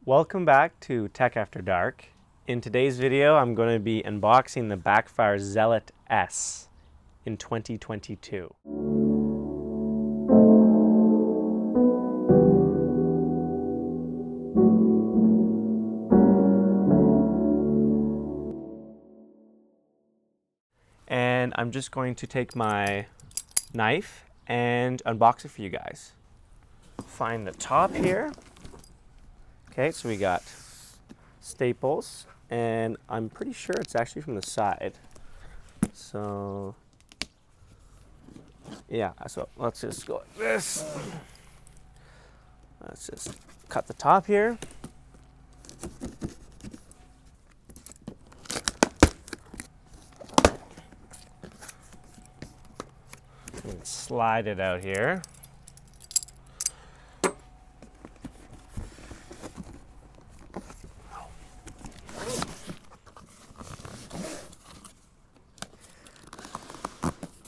Welcome back to Tech After Dark. In today's video, I'm going to be unboxing the Backfire Zealot S in 2022. And I'm just going to take my knife and unbox it for you guys. Find the top here. Okay, so we got staples, and I'm pretty sure it's actually from the side. So, yeah, so let's just go like this. Let's just cut the top here. And slide it out here.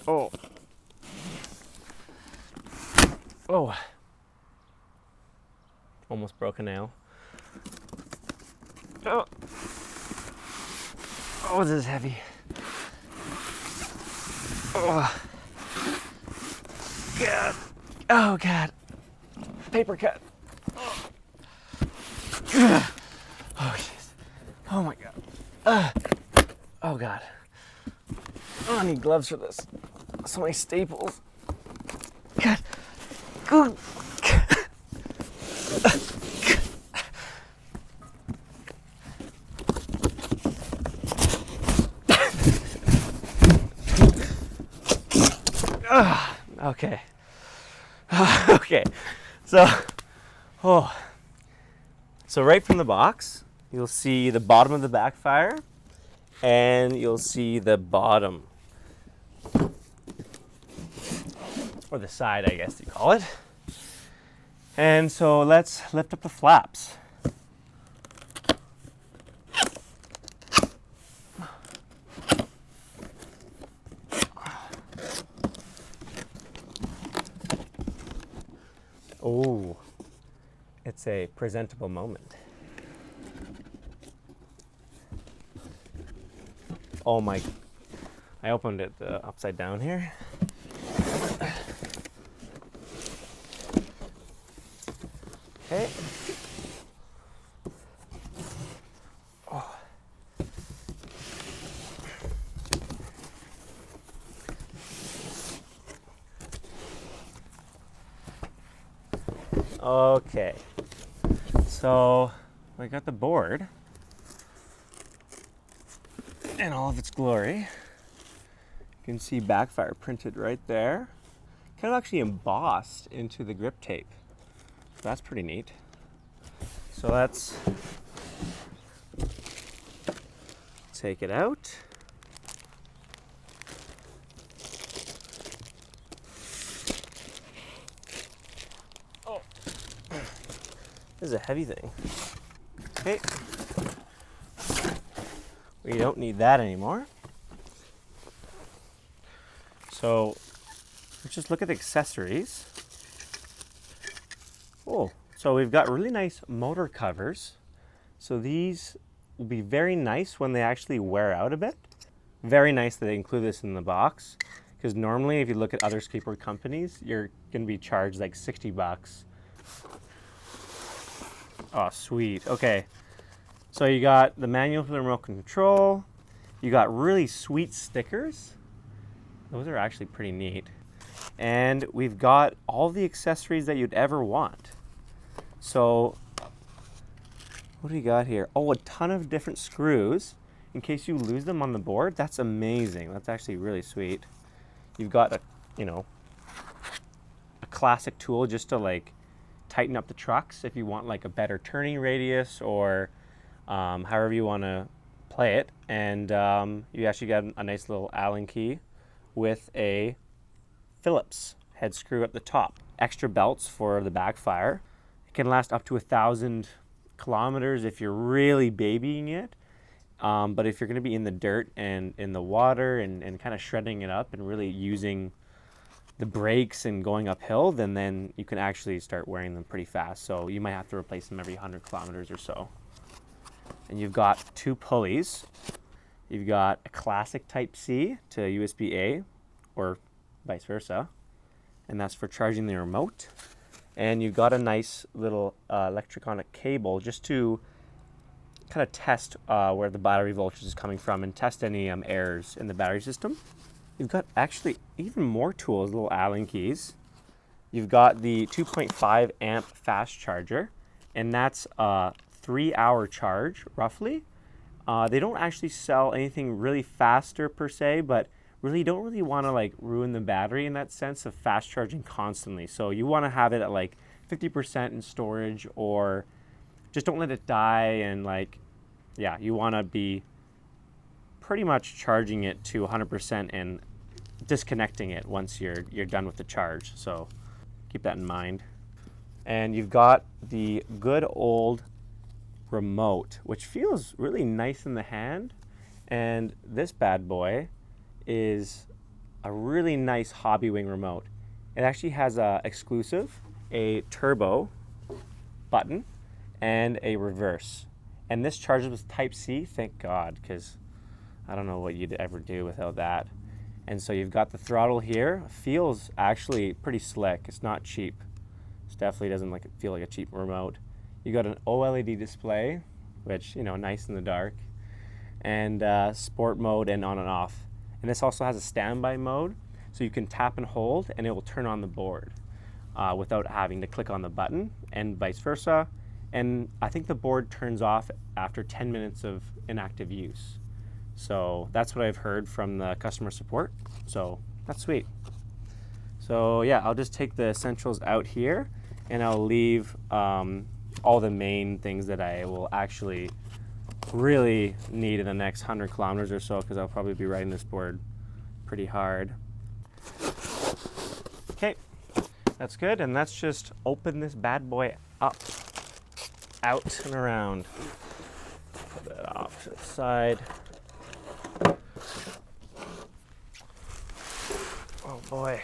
Oh. Oh. Almost broke a nail. Oh. Oh, this is heavy. Oh. God. Oh, God. Paper cut. Oh, jeez. Oh, my God. Oh, God. Oh, I need gloves for this. So many staples. God. Good. Okay. Okay. So right from the box, you'll see the bottom of the Backfire, and you'll see the bottom, or the side, I guess you call it. And so let's lift up the flaps. Oh, it's a presentable moment. Oh my, I opened it upside down here. Okay. Oh. Okay, so I got the board in all of its glory. You can see Backfire printed right there. Kind of actually embossed into the grip tape. So that's pretty neat. So let's take it out. Oh, this is a heavy thing. Okay. We don't need that anymore. So let's just look at the accessories. Oh, so we've got really nice motor covers. So these will be very nice when they actually wear out a bit. Very nice that they include this in the box, because normally if you look at other skateboard companies, you're gonna be charged like 60 bucks. Oh, sweet. Okay. So you got the manual for the remote control. You got really sweet stickers. Those are actually pretty neat. And we've got all the accessories that you'd ever want. So what do we got here? Oh, a ton of different screws in case you lose them on the board. That's amazing. That's actually really sweet. You've got a classic tool just to like tighten up the trucks if you want like a better turning radius, or however you want to play it. And you actually got a nice little Allen key with a Phillips head screw at the top. Extra belts for the Backfire. It can last up to 1,000 kilometers if you're really babying it. But if you're going to be in the dirt and in the water and kind of shredding it up and really using the brakes and going uphill, then you can actually start wearing them pretty fast. So you might have to replace them every 100 kilometers or so. And you've got 2 pulleys. You've got a classic Type C to USB-A or vice versa. And that's for charging the remote. And you've got a nice little electronic cable just to kind of test where the battery voltage is coming from and test any errors in the battery system. You've got actually even more tools, little Allen keys. You've got the 2.5 amp fast charger, and that's a 3-hour charge roughly. They don't actually sell anything really faster per se, but really don't really want to like ruin the battery in that sense of fast charging constantly. So you want to have it at like 50% in storage, or just don't let it die. And like, yeah, you want to be pretty much charging it to 100% and disconnecting it once you're done with the charge. So keep that in mind. And you've got the good old remote, which feels really nice in the hand. And this bad boy is a really nice hobby wing remote. It actually has a exclusive, a turbo button, and a reverse. And this charges with Type C, thank God, because I don't know what you'd ever do without that. And so you've got the throttle here. Feels actually pretty slick. It's not cheap. It definitely doesn't feel like a cheap remote. You got an OLED display, which, you know, nice in the dark, and sport mode and on and off. And this also has a standby mode, so you can tap and hold and it will turn on the board without having to click on the button, and vice versa. And I think the board turns off after 10 minutes of inactive use. So that's what I've heard from the customer support. So that's sweet. So yeah, I'll just take the essentials out here and I'll leave all the main things that I will actually really need in the next 100 kilometers or so, because I'll probably be riding this board pretty hard. Okay, that's good. And let's just open this bad boy up, out and around. Put that off to the side. Oh boy.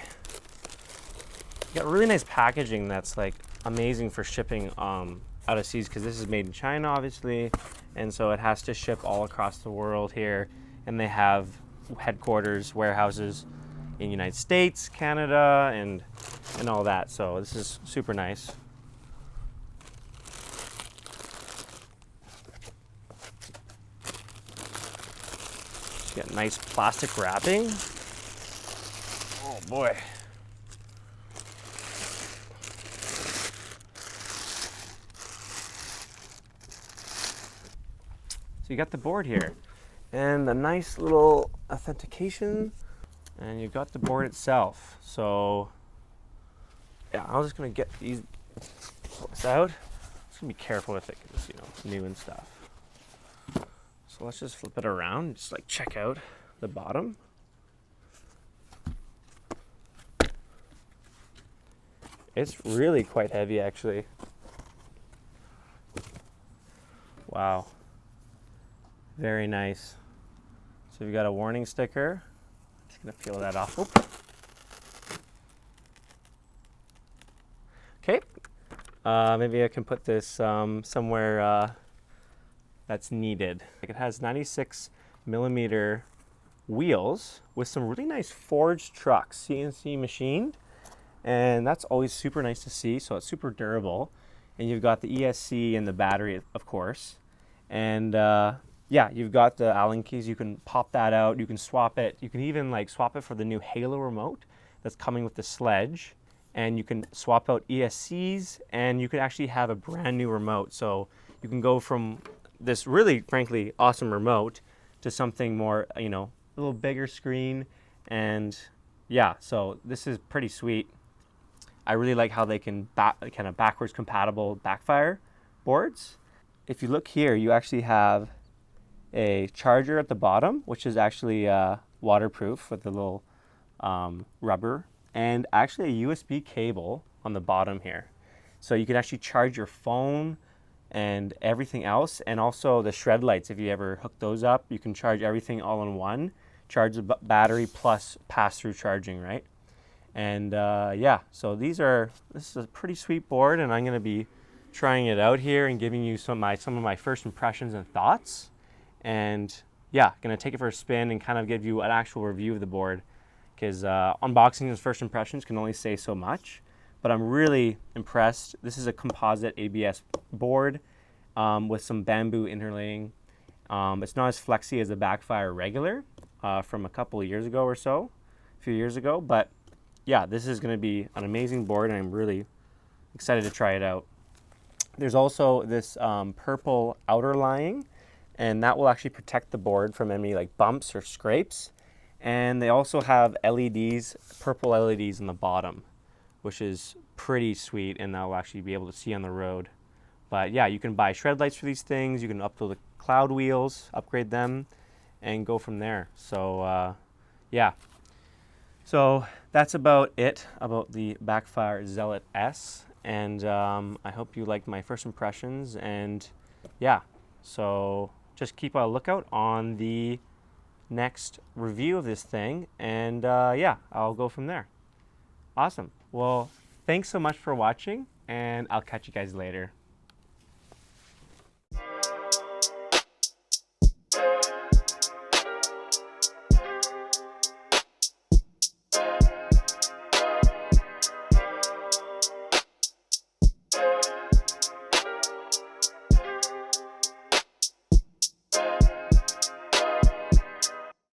You got really nice packaging that's like amazing for shipping out of seas, because this is made in China obviously, and so it has to ship all across the world here, and they have headquarters, warehouses in the United States, Canada, and all that. So this is super nice. You got nice plastic wrapping. Oh boy. So you got the board here and the nice little authentication, and you've got the board itself. So yeah, I'm just gonna get these, pull this out. Just gonna be careful with it because, you know, it's new and stuff. So let's just flip it around, just like check out the bottom. It's really quite heavy actually. Wow. Very nice. So we've got a warning sticker. Just gonna peel that off. Oop. Okay. Maybe I can put this somewhere that's needed. It has 96 millimeter wheels with some really nice forged trucks, CNC machined, and that's always super nice to see. So it's super durable, and you've got the ESC and the battery, of course, and yeah, you've got the Allen keys. You can pop that out. You can swap it. You can even like swap it for the new Halo remote that's coming with the Sledge, and you can swap out ESCs, and you could actually have a brand new remote. So you can go from this really, frankly, awesome remote to something more, you know, a little bigger screen. And yeah, so this is pretty sweet. I really like how they can kind of backwards compatible backfire boards. If you look here, you actually have a charger at the bottom, which is actually waterproof with the little rubber, and actually a USB cable on the bottom here. So you can actually charge your phone and everything else, and also the shred lights. If you ever hook those up, you can charge everything all in one, charge the battery plus pass-through charging, right? And yeah, so this is a pretty sweet board, and I'm going to be trying it out here and giving you some of my first impressions and thoughts. And yeah, going to take it for a spin and kind of give you an actual review of the board, because unboxing and first impressions can only say so much. But I'm really impressed. This is a composite ABS board with some bamboo interlaying. It's not as flexy as the Backfire regular from a couple of years ago or so, a few years ago. But yeah, this is going to be an amazing board, and I'm really excited to try it out. There's also this purple outer lining, and that will actually protect the board from any like bumps or scrapes. And they also have LEDs, purple LEDs in the bottom, which is pretty sweet, and that will actually be able to see on the road. But yeah, you can buy shred lights for these things. You can upload the cloud wheels, upgrade them, and go from there. So yeah. So that's about it about the Backfire Zealot S. And I hope you liked my first impressions. And yeah, so just keep a lookout on the next review of this thing. And yeah, I'll go from there. Awesome. Well, thanks so much for watching, and I'll catch you guys later.